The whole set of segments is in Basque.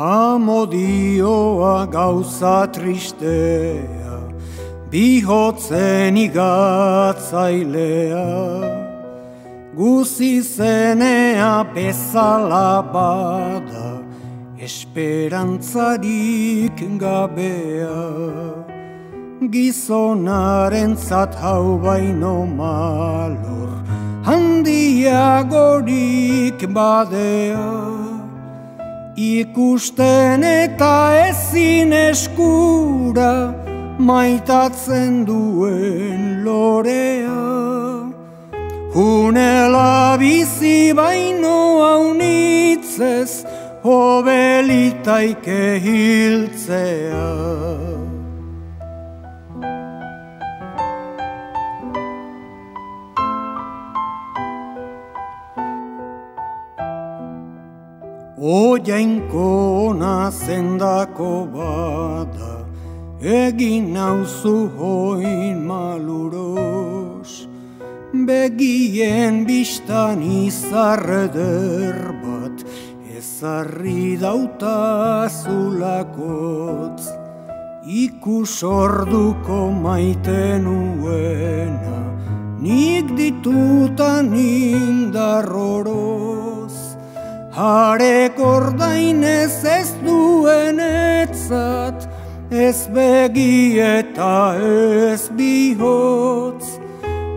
Amodioa gauza tristea, bihotzen igatzailea, guzi zenea bezala bada, esperantzarik gabea. Gizonarentzat hau baino malor, handiagorik badea. Ikusten eta ezin eskura, maitatzen duen lorea. Junela bizi baino haunitzez, hobelitaike hiltzea. Oiainkona zendako bada, egin nauzu hoin maluros. Begien bistan izar eder bat, ezarri dautazulakotz. Ikus orduko maite nuena, nik ditutan indarroroz. Harek ordainez ez duenetzat, ez begi eta ez bihotz.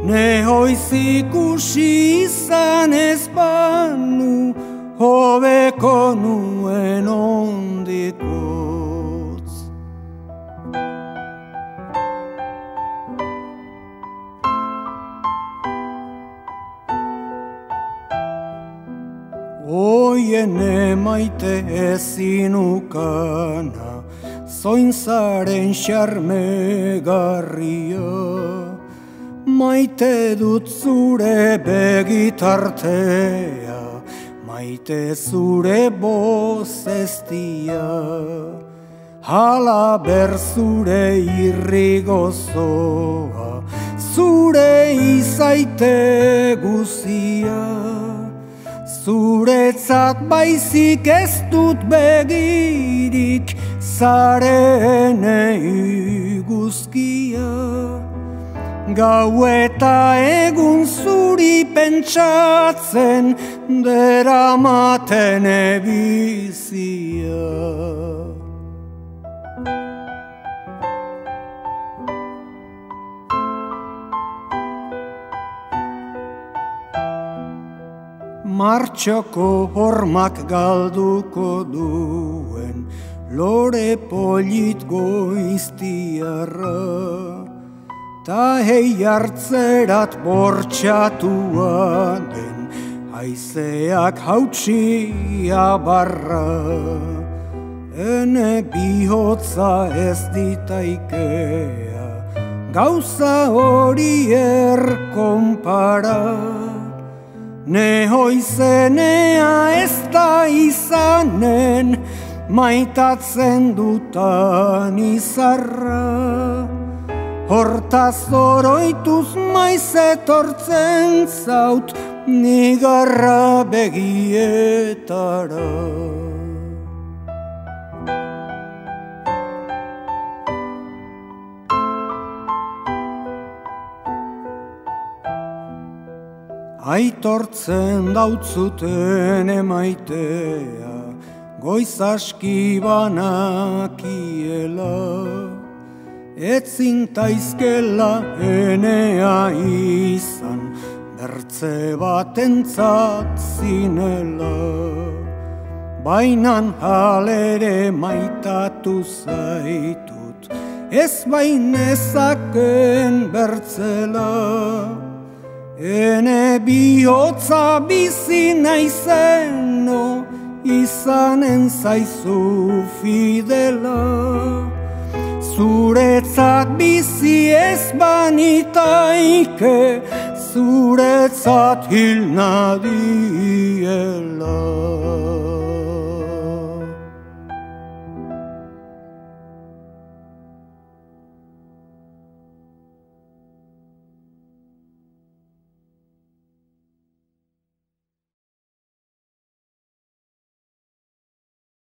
Nehoiz ikusi izan ez banu, hobeko nuen ondikotz. Oien emaite ezinukana, zoinzaren xarmegarria. Maite dut zure begitartea, maite zure bozestia. Halaber zure irrigozoa, zure izaite guzia. Zuretzat baizik ez dut begirik, zarenei guzkia. Gau eta egun zuri pentsatzen, deramaten ebizia. Martxoko hormak galduko duen, lore polit goiztiarra. Ta hei hartzerat bortxatua den, haizeak hautsia barra. Ene bihotza ez ditaikea, gauza horier konpara. Nehoizenea ez da izanen, maitatzen dutan izarra. Hortaz oroituz maiz etortzen zaut, nigarra begietara. Aitortzen dautzuten emaitea, goiz aski banakiela. Etzin taizkela enea izan, bertze batentzat zinela. Bainan halere maitatu zaitut, ez bainezaken bertzela. Ene bihotza bizi naizeno, izanen zaizu fidela. Zuretzat bizi ez banitaike, zuretzat hil nadiela.